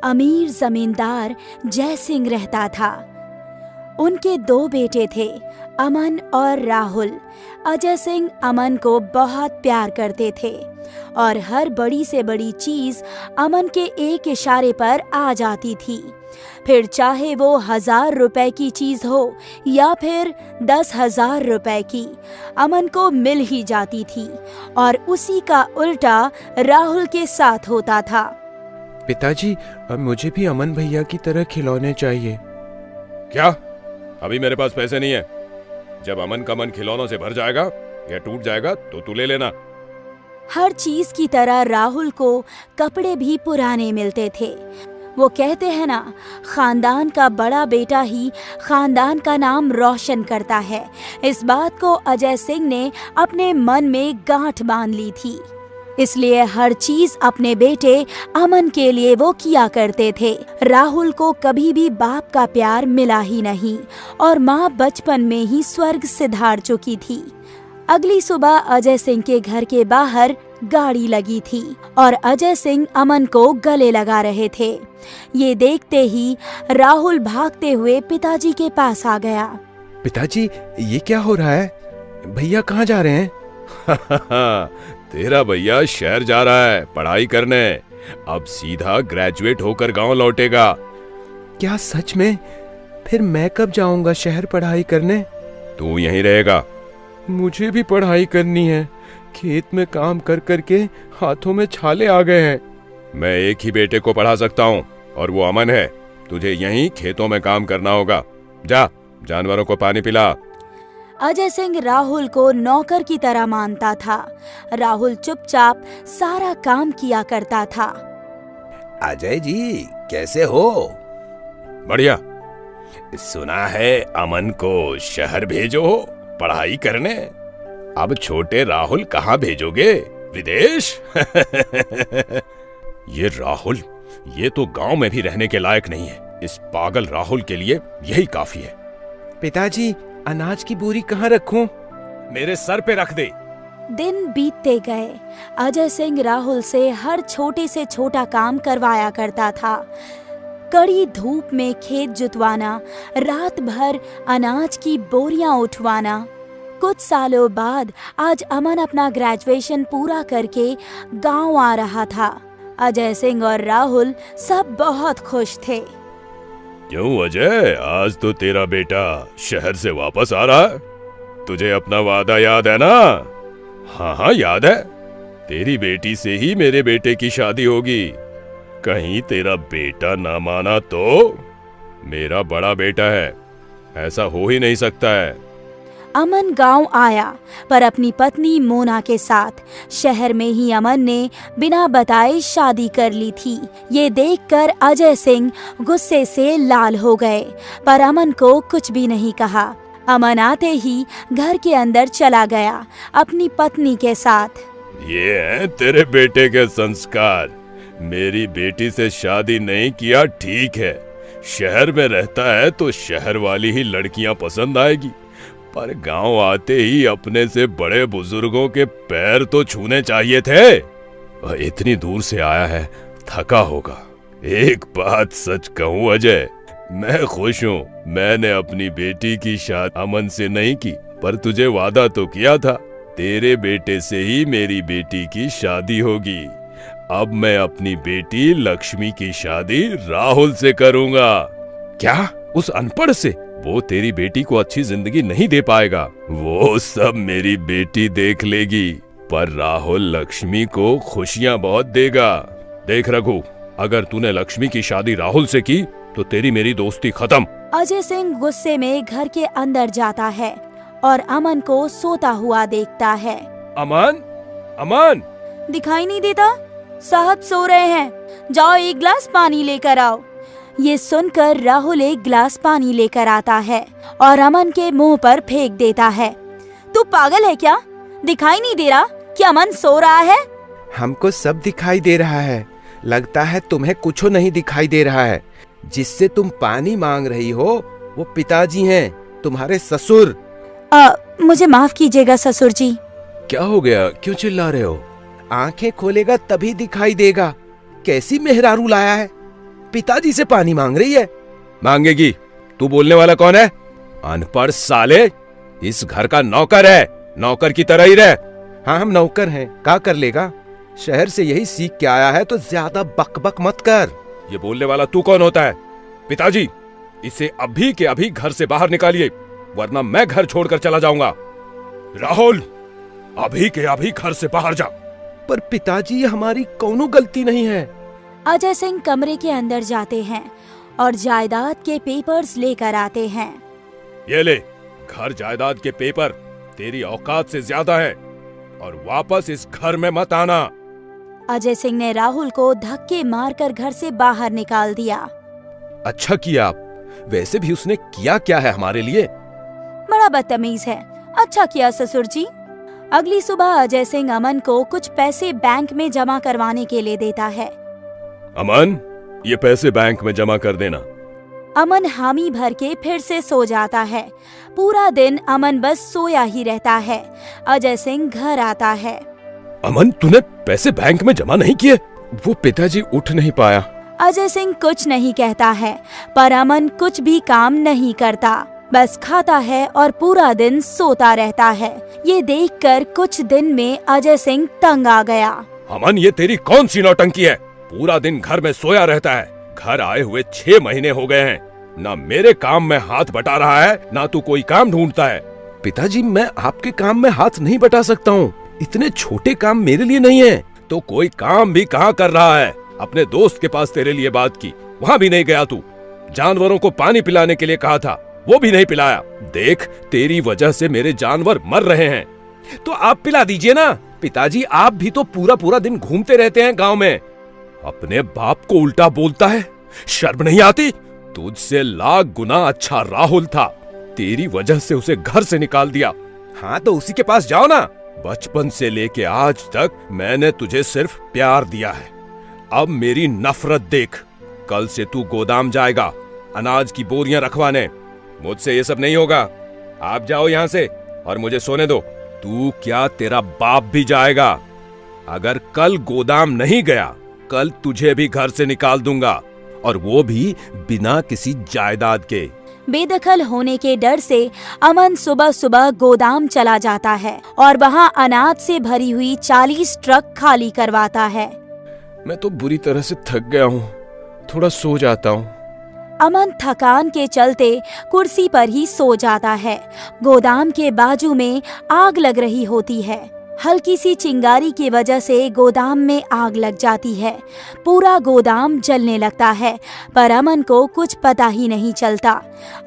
अमीर जमींदार जय सिंह रहता था। उनके 2 बेटे थे, अमन और राहुल। अजय सिंह अमन को बहुत प्यार करते थे और हर बड़ी से बड़ी चीज अमन के एक इशारे पर आ जाती थी। फिर चाहे वो 1000 रुपए की चीज हो या फिर 10,000 रुपए की, अमन को मिल ही जाती थी। और उसी का उल्टा राहुल के साथ होता था। पिताजी, मुझे भी अमन भैया की तरह खिलौने चाहिए। क्या? अभी मेरे पास पैसे नहीं है। जब अमन का मन खिलौनों से भर जाएगा या टूट जाएगा तो तू ले लेना। हर चीज की तरह राहुल को कपड़े भी पुराने मिलते थे। वो कहते हैं ना, खानदान का बड़ा बेटा ही खानदान का नाम रोशन करता है। इस बात को अजय सिंह ने अपने मन में गांठ बांध ली थी, इसलिए हर चीज अपने बेटे अमन के लिए वो किया करते थे। राहुल को कभी भी बाप का प्यार मिला ही नहीं और माँ बचपन में ही स्वर्ग सिधार चुकी थी। अगली सुबह अजय सिंह के घर के बाहर गाड़ी लगी थी और अजय सिंह अमन को गले लगा रहे थे। ये देखते ही राहुल भागते हुए पिताजी के पास आ गया। पिताजी, ये क्या हो रहा है? भैया कहाँ जा रहे हैं? तेरा भैया शहर जा रहा है पढ़ाई करने। अब सीधा ग्रेजुएट होकर गांव लौटेगा। क्या सच में? फिर मैं कब जाऊंगा शहर पढ़ाई करने? तू यहीं रहेगा। मुझे भी पढ़ाई करनी है। खेत में काम कर करके हाथों में छाले आ गए हैं। मैं एक ही बेटे को पढ़ा सकता हूँ और वो अमन है। तुझे यहीं खेतों में काम करना होगा। जा, जानवरों को पानी पिला। अजय सिंह राहुल को नौकर की तरह मानता था। राहुल चुपचाप सारा काम किया करता था। अजय जी, कैसे हो? बढ़िया। सुना है अमन को शहर भेजो हो पढ़ाई करने। अब छोटे राहुल कहाँ भेजोगे? विदेश? ये राहुल, ये तो गांव में भी रहने के लायक नहीं है। इस पागल राहुल के लिए यही काफी है। पिताजी, अनाज की बोरी कहाँ रखूं? मेरे सर पे रख दे। दिन बीतते गए। अजय सिंह राहुल से हर छोटे से छोटा काम करवाया करता था। कड़ी धूप में खेत जुतवाना, रात भर अनाज की बोरियां उठवाना। कुछ सालों बाद आज अमन अपना ग्रेजुएशन पूरा करके गांव आ रहा था। अजय सिंह और राहुल सब बहुत खुश थे। क्यों अजय, आज तो तेरा बेटा शहर से वापस आ रहा है। तुझे अपना वादा याद है ना? हाँ हाँ याद है। तेरी बेटी से ही मेरे बेटे की शादी होगी। कहीं तेरा बेटा ना माना तो? मेरा बड़ा बेटा है, ऐसा हो ही नहीं सकता है। अमन गांव आया, पर अपनी पत्नी मोना के साथ। शहर में ही अमन ने बिना बताए शादी कर ली थी। ये देखकर अजय सिंह गुस्से से लाल हो गए, पर अमन को कुछ भी नहीं कहा। अमन आते ही घर के अंदर चला गया अपनी पत्नी के साथ। ये हैं तेरे बेटे के संस्कार। मेरी बेटी से शादी नहीं किया ठीक है। शहर में रहता है तो शहर वाली ही लड़कियां पसंद आएगी, पर गांव आते ही अपने से बड़े बुजुर्गों के पैर तो छूने चाहिए थे। इतनी दूर से आया है, थका होगा। एक बात सच कहूं अजय, मैं खुश हूँ। मैंने अपनी बेटी की शादी अमन से नहीं की, पर तुझे वादा तो किया था तेरे बेटे से ही मेरी बेटी की शादी होगी। अब मैं अपनी बेटी लक्ष्मी की शादी राहुल से करूंगा। क्या? उस अनपढ़ से? वो तेरी बेटी को अच्छी जिंदगी नहीं दे पाएगा। वो सब मेरी बेटी देख लेगी, पर राहुल लक्ष्मी को खुशियां बहुत देगा। देख रघु, अगर तूने लक्ष्मी की शादी राहुल से की तो तेरी मेरी दोस्ती खत्म। अजय सिंह गुस्से में घर के अंदर जाता है और अमन को सोता हुआ देखता है। अमन, अमन! दिखाई नहीं देता? साहब सो रहे हैं, जाओ एक गिलास पानी लेकर आओ। ये सुनकर राहुल एक गिलास पानी लेकर आता है और अमन के मुंह पर फेंक देता है। तू पागल है क्या? दिखाई नहीं दे रहा कि अमन सो रहा है? हमको सब दिखाई दे रहा है। लगता है तुम्हें कुछ नहीं दिखाई दे रहा है। जिससे तुम पानी मांग रही हो वो पिताजी हैं, तुम्हारे ससुर। मुझे माफ कीजिएगा ससुर जी। क्या हो गया, क्यों चिल्ला रहे हो? आंखें खोलेगा तभी दिखाई देगा। कैसी मेहरारू लाया है? पिताजी से पानी मांग रही है। मांगेगी? तू बोलने वाला कौन है? अनपढ़ साले, इस घर का नौकर है, नौकर की तरह ही रह। हाँ, हम नौकर हैं, क्या कर लेगा? शहर से यही सीख के आया है, तो ज्यादा बकबक मत कर। ये बोलने वाला तू कौन होता है? पिताजी, इसे अभी के अभी घर से बाहर निकालिए, वरना मैं घर छोड़कर चला जाऊंगा। राहुल, अभी के अभी घर से बाहर जा। पर पिताजी, हमारी कोनो गलती नहीं है। अजय सिंह कमरे के अंदर जाते हैं और जायदाद के पेपर्स लेकर आते हैं। ये ले, घर जायदाद के पेपर तेरी औकात से ज्यादा है, और वापस इस घर में मत आना। अजय सिंह ने राहुल को धक्के मारकर घर से बाहर निकाल दिया। अच्छा किया आप। वैसे भी उसने किया क्या है हमारे लिए? बड़ा बदतमीज है। अच्छा किया ससुर जी। अगली सुबह अजय सिंह अमन को कुछ पैसे बैंक में जमा करवाने के लिए देता है। अमन, ये पैसे बैंक में जमा कर देना। अमन हामी भर के फिर से सो जाता है। पूरा दिन अमन बस सोया ही रहता है। अजय सिंह घर आता है। अमन, तूने पैसे बैंक में जमा नहीं किए? वो पिताजी उठ नहीं पाया। अजय सिंह कुछ नहीं कहता है, पर अमन कुछ भी काम नहीं करता, बस खाता है और पूरा दिन सोता रहता है। ये देखकर कुछ दिन में अजय सिंह तंग आ गया। अमन, ये तेरी कौन सी नौटंकी है? पूरा दिन घर में सोया रहता है। घर आए हुए 6 महीने हो गए हैं, ना मेरे काम में हाथ बटा रहा है, ना तू कोई काम ढूंढता है। पिताजी, मैं आपके काम में हाथ नहीं बटा सकता हूँ। इतने छोटे काम मेरे लिए नहीं है। तो कोई काम भी कहाँ कर रहा है? अपने दोस्त के पास तेरे लिए बात की, वहाँ भी नहीं गया तू। जानवरों को पानी पिलाने के लिए कहा था, वो भी नहीं पिलाया। देख, तेरी वजह से मेरे जानवर मर रहे हैं। तो आप पिला दीजिए ना। पिताजी, आप भी तो पूरा पूरा दिन घूमते रहते हैं गांव में। अपने बाप को उल्टा बोलता है, शर्म नहीं आती? तुझसे लाख गुना अच्छा राहुल था, तेरी वजह से उसे घर से निकाल दिया। हाँ, तो उसी के पास जाओ ना। बचपन से लेके आज तक मैंने तुझे सिर्फ प्यार दिया है, अब मेरी नफरत देख। कल से तू गोदाम जाएगा अनाज की बोरियां रखवाने। मुझसे ये सब नहीं होगा। आप जाओ यहाँ से और मुझे सोने दो। तू क्या, तेरा बाप भी जाएगा। अगर कल गोदाम नहीं गया, कल तुझे भी घर से निकाल दूंगा, और वो भी बिना किसी जायदाद के। बेदखल होने के डर से अमन सुबह सुबह गोदाम चला जाता है और वहाँ अनाज से भरी हुई 40 ट्रक खाली करवाता है। मैं तो बुरी तरह से थक गया हूँ, थोड़ा सो जाता हूँ। अमन थकान के चलते कुर्सी पर ही सो जाता है। गोदाम के बाजू में आग लग रही होती है। हल्की सी चिंगारी की वजह से गोदाम में आग लग जाती है। पूरा गोदाम जलने लगता है, पर अमन को कुछ पता ही नहीं चलता।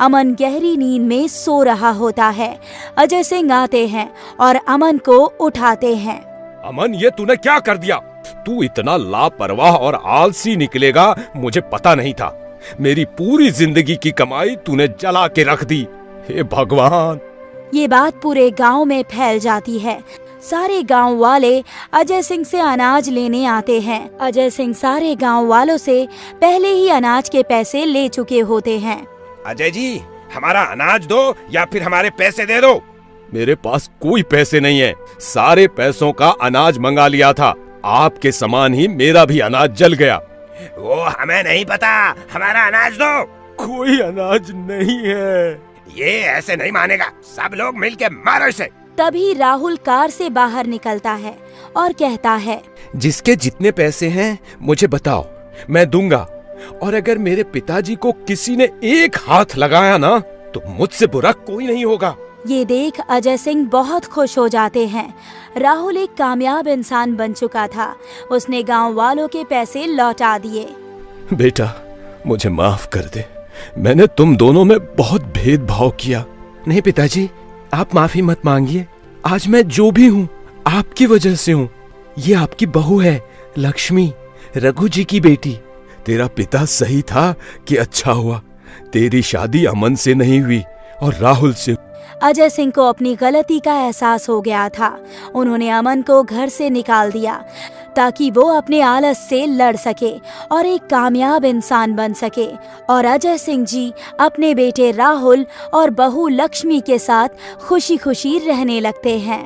अमन गहरी नींद में सो रहा होता है। अजय सिंह आते हैं और अमन को उठाते हैं। अमन, ये तूने क्या कर दिया? तू इतना लापरवाह और आलसी निकलेगा मुझे पता नहीं था। मेरी पूरी जिंदगी की कमाई तूने जला के रख दी। हे भगवान! ये बात पूरे गांव में फैल जाती है। सारे गांव वाले अजय सिंह से अनाज लेने आते हैं। अजय सिंह सारे गांव वालों से पहले ही अनाज के पैसे ले चुके होते हैं। अजय जी, हमारा अनाज दो या फिर हमारे पैसे दे दो। मेरे पास कोई पैसे नहीं है। सारे पैसों का अनाज मंगा लिया था। आपके समान ही मेरा भी अनाज जल गया। वो हमें नहीं पता, हमारा अनाज दो। कोई अनाज नहीं है। ये ऐसे नहीं मानेगा, सब लोग मिलके मारो इसे। तभी राहुल कार से बाहर निकलता है और कहता है, जिसके जितने पैसे हैं मुझे बताओ, मैं दूंगा। और अगर मेरे पिताजी को किसी ने एक हाथ लगाया ना, तो मुझसे बुरा कोई नहीं होगा। ये देख अजय सिंह बहुत खुश हो जाते हैं। राहुल एक कामयाब इंसान बन चुका था। उसने गांव वालों के पैसे लौटा दिए। बेटा, मुझे माफ कर दे। मैंने तुम दोनों में बहुत भेदभाव किया। नहीं पिताजी, आप माफी मत मांगिए। आज मैं जो भी हूँ आपकी वजह से हूँ। ये आपकी बहू है, लक्ष्मी, रघु जी की बेटी। तेरा पिता सही था कि अच्छा हुआ तेरी शादी अमन से नहीं हुई और राहुल से। अजय सिंह को अपनी गलती का एहसास हो गया था। उन्होंने अमन को घर से निकाल दिया ताकि वो अपने आलस से लड़ सके और एक कामयाब इंसान बन सके। और अजय सिंह जी अपने बेटे राहुल और बहू लक्ष्मी के साथ खुशी खुशी रहने लगते हैं।